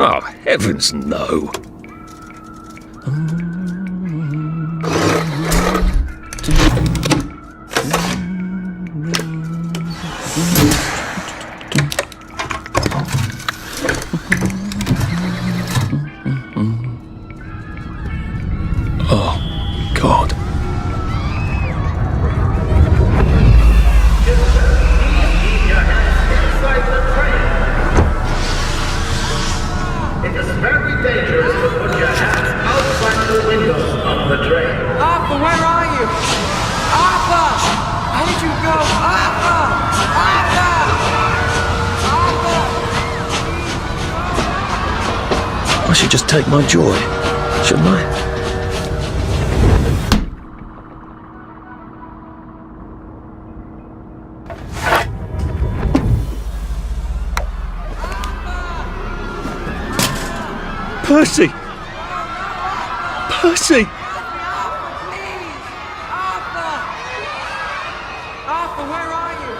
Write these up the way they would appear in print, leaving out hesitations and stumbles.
Oh, heavens no. Oh, God. It is very dangerous to put your hands outside the windows of the train. Arthur, where are you? Arthur! How did you go? Arthur! Arthur! Arthur! I should just take my joy, shouldn't I? Percy! Percy! Please! Arthur! Arthur, where are you?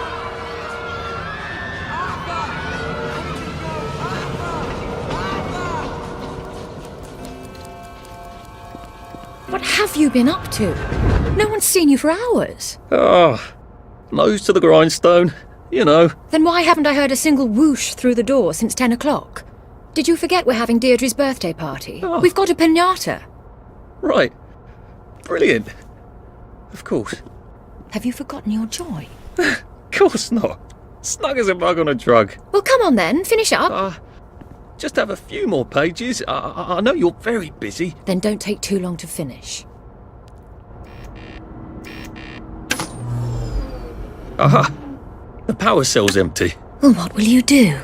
Arthur! How did you go? Arthur! What have you been up to? No one's seen you for hours. Ah, nose to the grindstone, you know. Then why haven't I heard a single whoosh through the door since 10 o'clock? Did you forget we're having Deirdre's birthday party? Oh. We've got a piñata. Right. Brilliant. Of course. Have you forgotten your joy? Of course not. Snug as a bug on a drug. Well, come on then, finish up. Just have a few more pages. I know you're very busy. Then don't take too long to finish. Aha! The power cell's empty. Well, what will you do?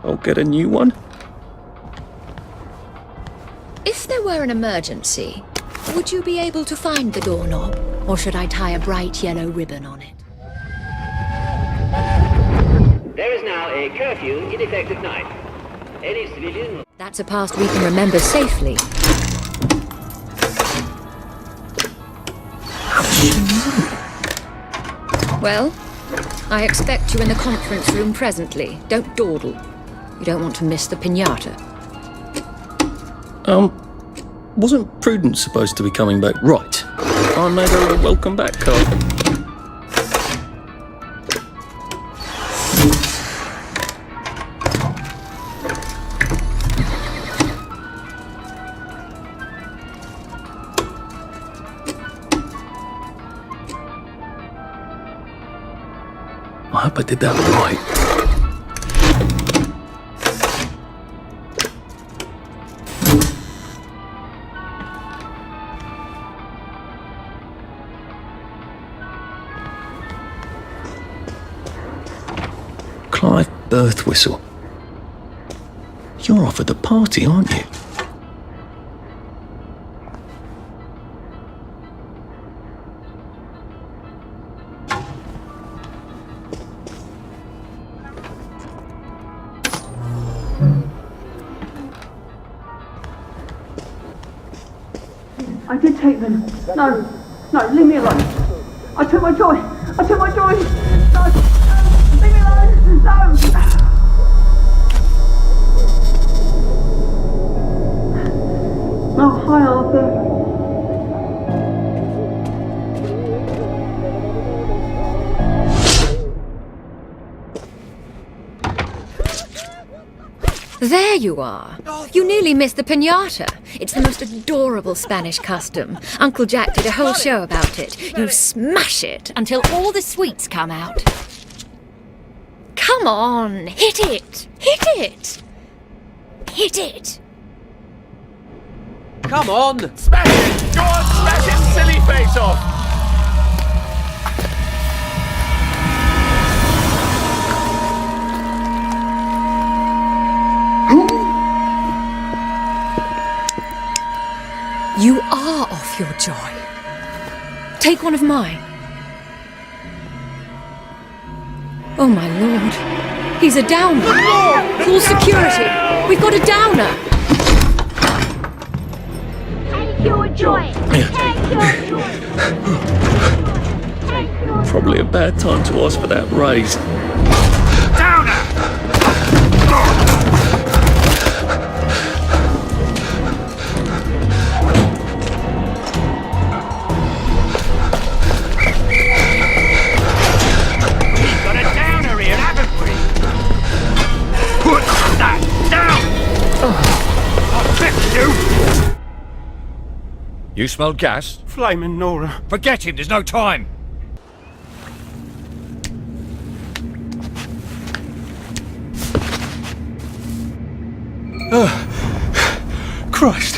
I'll get a new one. If there were an emergency, would you be able to find the doorknob? Or should I tie a bright yellow ribbon on it? There is now a curfew in effect at night. Any civilian... That's a past we can remember safely. Well, I expect you in the conference room presently. Don't dawdle. You don't want to miss the piñata. Wasn't Prudence supposed to be coming back? Right. I made her a welcome back card. I hope I did that right. Clive birth whistle. You're off at the party, aren't you? I did take them. No, leave me alone. I took my joy. No, leave me alone. No. Oh, hi, Arthur. There you are. You nearly missed the piñata. It's the most adorable Spanish custom. Uncle Jack did a whole show about it. You smash it until all the sweets come out. Come on, hit it! Hit it! Hit it! Come on! Smash it! Go on, smash it, silly face off! You are off your joy. Take one of mine. Oh my lord. He's a downer. Call security. We've got a downer. Take your joy. Take your joy. Take your Probably a bad time to ask for that raise. Downer! You smelled gas? Flaming Nora. Forget him, there's no time. Christ,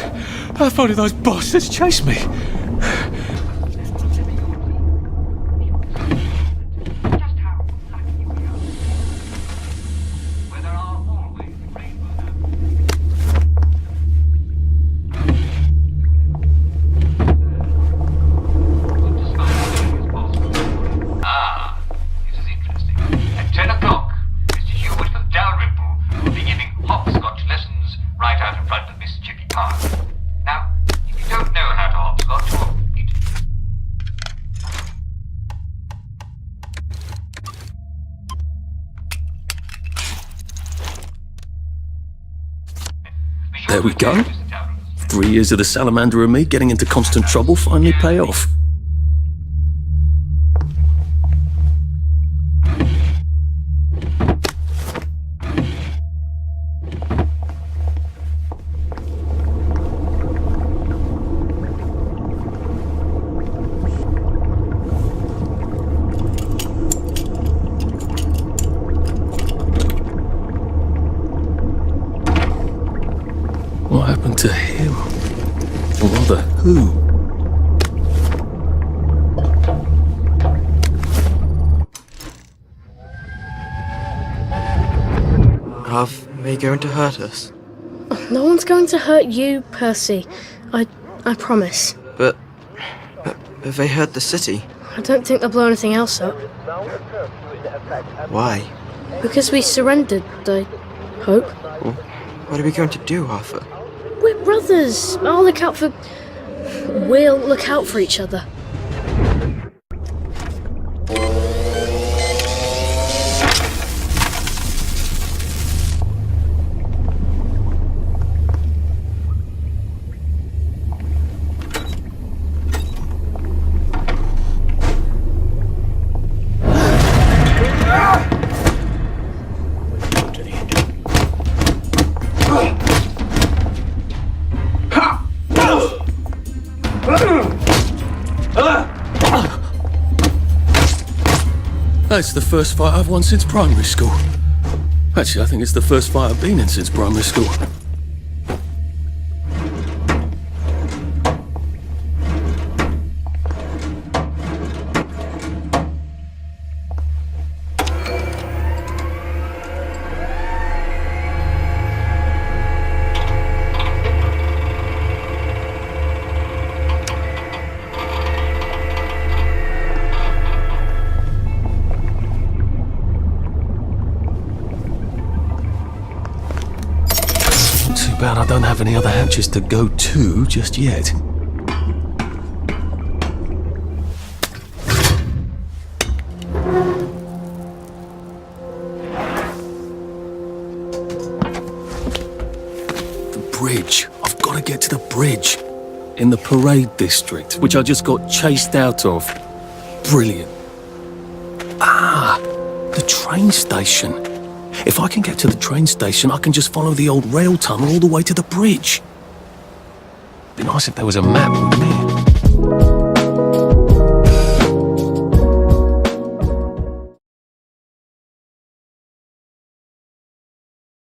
how far did those bastards chase me? There we go. 3 years of the salamander and me getting into constant trouble finally pay off. What happened to him? Or rather, who? Are they going to hurt us? No one's going to hurt you, Percy. I promise. But have they hurt the city? I don't think they'll blow anything else up. Why? Because we surrendered, I hope. Well, what are we going to do, Arthur? We're brothers. We'll look out for each other. That's the first fight I've won since primary school. Actually, I think it's the first fight I've been in since primary school. Too bad I don't have any other hatches to go to just yet. The bridge. I've got to get to the bridge. In the parade district, which I just got chased out of. Brilliant. Ah, the train station. If I can get to the train station, I can just follow the old rail tunnel all the way to the bridge. Be nice if there was a map with me.